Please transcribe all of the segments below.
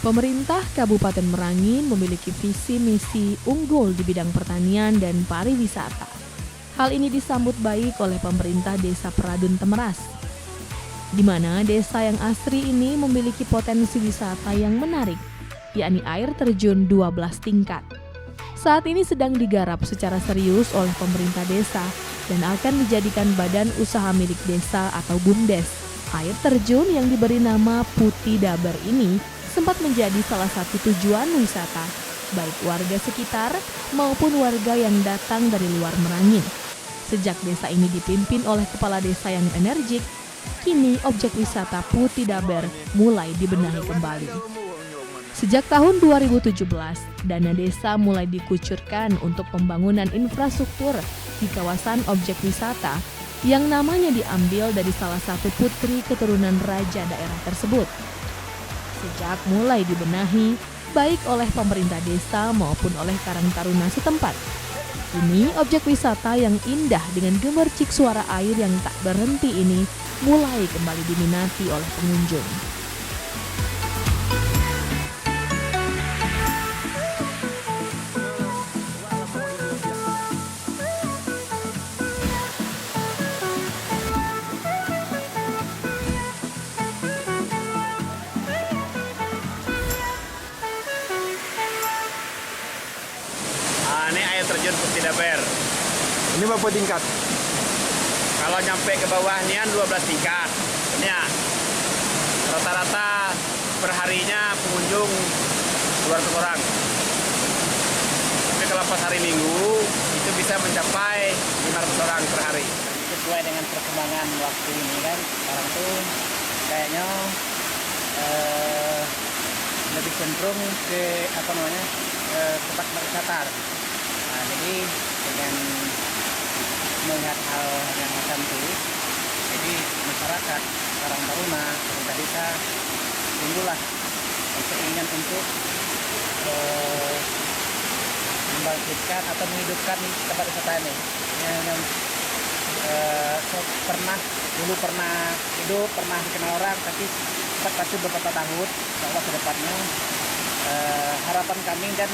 Pemerintah Kabupaten Merangin memiliki visi misi unggul di bidang pertanian dan pariwisata. Hal ini disambut baik oleh pemerintah Desa Peradun Temeras, di mana desa yang asri ini memiliki potensi wisata yang menarik, yakni air terjun 12 tingkat. Saat ini sedang digarap secara serius oleh pemerintah desa dan akan dijadikan badan usaha milik desa atau BUMDes. Air terjun yang diberi nama Putih Daber ini sempat menjadi salah satu tujuan wisata, baik warga sekitar maupun warga yang datang dari luar Merangin. Sejak desa ini dipimpin oleh kepala desa yang energik, kini objek wisata Putih Daber mulai dibenahi kembali. Sejak tahun 2017, dana desa mulai dikucurkan untuk pembangunan infrastruktur di kawasan objek wisata yang namanya diambil dari salah satu putri keturunan raja daerah tersebut. Sejak mulai dibenahi, baik oleh pemerintah desa maupun oleh Karang Taruna setempat. Kini objek wisata yang indah dengan gemercik suara air yang tak berhenti ini mulai kembali diminati oleh pengunjung. Ini air terjun Putih Daber. Ini berapa tingkat? Kalau nyampe ke bawah nian 12 tingkat. Ini ya, rata-rata perharinya pengunjung 200 orang. Tapi kalau pas hari Minggu itu bisa mencapai 500 orang per hari. Sesuai dengan perkembangan waktu ini kan, sekarang tuh kayaknya lebih cenderung ke tempat berwisata. Nah, jadi dengan melihat hal yang macam itu, jadi masyarakat Karang Taruna, pemerintah desa timbullah keinginan untuk membangkitkan atau menghidupkan tempat wisata ini. Yang dulu pernah hidup, pernah dikenal orang, tapi sempat pasti beberapa tahun, insya ke depannya harapan kami dan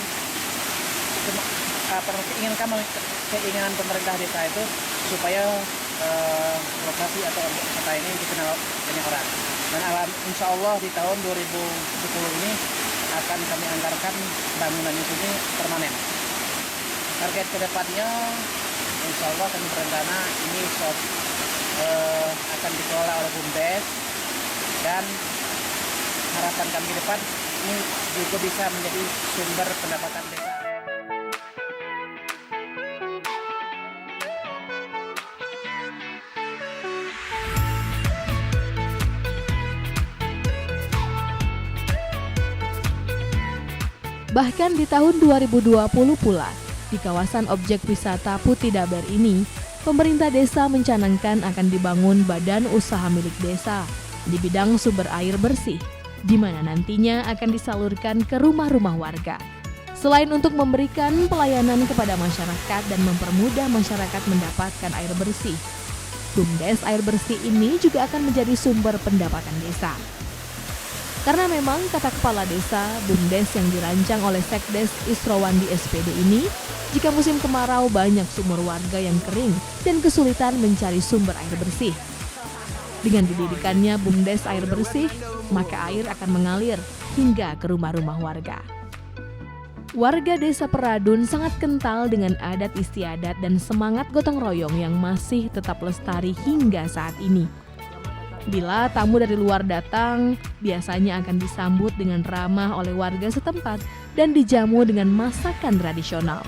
keinginan pemerintah desa itu supaya lokasi atau objek wisata ini dikenal banyak orang. Dan insya Allah di tahun 2010 ini akan kami anggarkan bangunan itu ini permanen. Target kedepannya insya Allah kami berencana ini akan dikelola oleh BUMDes dan harapan kami ke depan ini juga bisa menjadi sumber pendapatan desa. Bahkan di tahun 2020 pula, di kawasan objek wisata Putih Daber ini, pemerintah desa mencanangkan akan dibangun badan usaha milik desa di bidang sumber air bersih, di mana nantinya akan disalurkan ke rumah-rumah warga. Selain untuk memberikan pelayanan kepada masyarakat dan mempermudah masyarakat mendapatkan air bersih, BUMDes air bersih ini juga akan menjadi sumber pendapatan desa. Karena memang kata kepala desa, BUMDes yang dirancang oleh Sekdes Isrowandi SPD ini, jika musim kemarau banyak sumur warga yang kering dan kesulitan mencari sumber air bersih. Dengan didirikannya BUMDes air bersih, maka air akan mengalir hingga ke rumah-rumah warga. Warga Desa Peradun sangat kental dengan adat istiadat dan semangat gotong royong yang masih tetap lestari hingga saat ini. Bila tamu dari luar datang, biasanya akan disambut dengan ramah oleh warga setempat dan dijamu dengan masakan tradisional.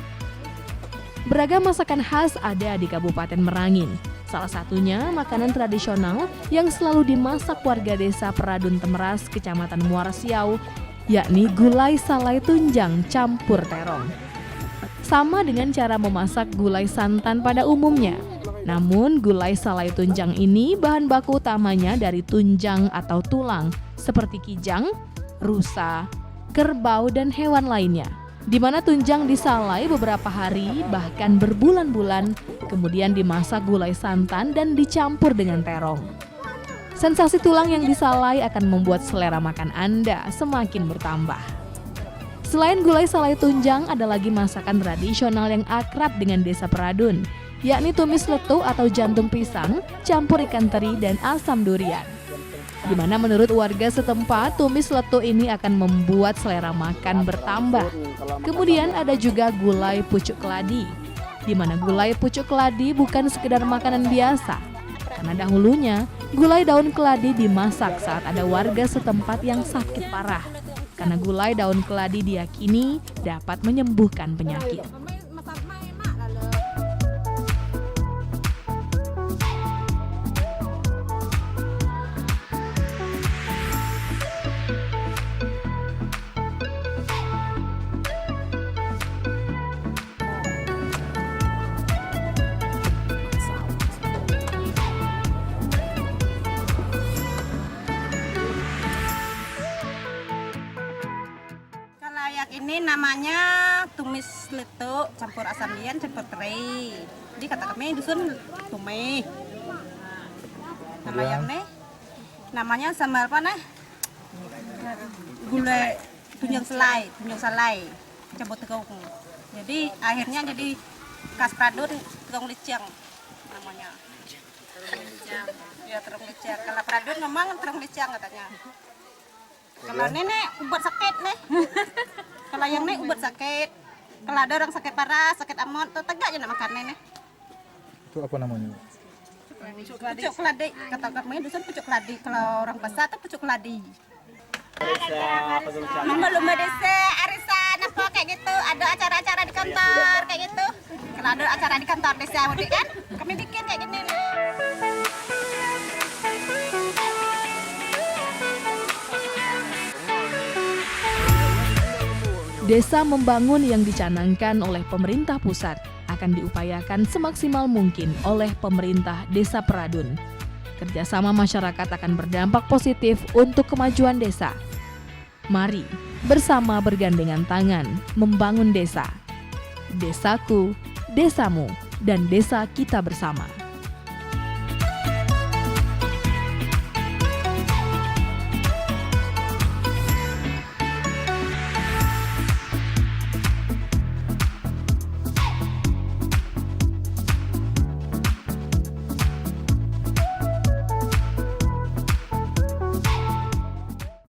Beragam masakan khas ada di Kabupaten Merangin. Salah satunya makanan tradisional yang selalu dimasak warga Desa Peradun Temeras, Kecamatan Muara Siau, yakni gulai salai tunjang campur terong. Sama dengan cara memasak gulai santan pada umumnya. Namun gulai salai tunjang ini bahan baku utamanya dari tunjang atau tulang seperti kijang, rusa, kerbau, dan hewan lainnya. Di mana tunjang disalai beberapa hari bahkan berbulan-bulan, kemudian dimasak gulai santan dan dicampur dengan terong. Sensasi tulang yang disalai akan membuat selera makan Anda semakin bertambah. Selain gulai salai tunjang, ada lagi masakan tradisional yang akrab dengan Desa Peradun, yakni tumis letu atau jantung pisang, campur ikan teri dan asam durian. Di mana menurut warga setempat, tumis letu ini akan membuat selera makan bertambah. Kemudian ada juga gulai pucuk keladi, di mana gulai pucuk keladi bukan sekedar makanan biasa. Karena dahulunya, gulai daun keladi dimasak saat ada warga setempat yang sakit parah. Karena gulai daun keladi diyakini dapat menyembuhkan penyakit. Ini namanya tumis letuk campur asam durian campur teri. Jadi kata kami dusun tumis. Nama yang nih namanya sambal apa nih? Gulai tunjang salai campur tegong. Jadi akhirnya jadi khas Peradun tegong licang namanya. Ya terong licang. Kalau Peradun memang terong licang katanya. Kalau nenek ubat sakit nih. Kalau yang nih ubat sakit. Kalau ada orang sakit parah, sakit amot, tuh tegak aja nak makan nenek. Itu apa namanya? Pucuk keladi. Kata kami dusun pucuk keladi. Kalau orang besar tuh pucuk keladi. Lomba-lomba desa, arisan apa kayak gitu. Ada acara-acara di kantor kayak gitu. Kalau ada acara di kantor desa kan, kami bikin kayak gini. Desa membangun yang dicanangkan oleh pemerintah pusat akan diupayakan semaksimal mungkin oleh pemerintah Desa Peradun. Kerjasama masyarakat akan berdampak positif untuk kemajuan desa. Mari bersama bergandengan tangan membangun desa. Desaku, desamu, dan desa kita bersama.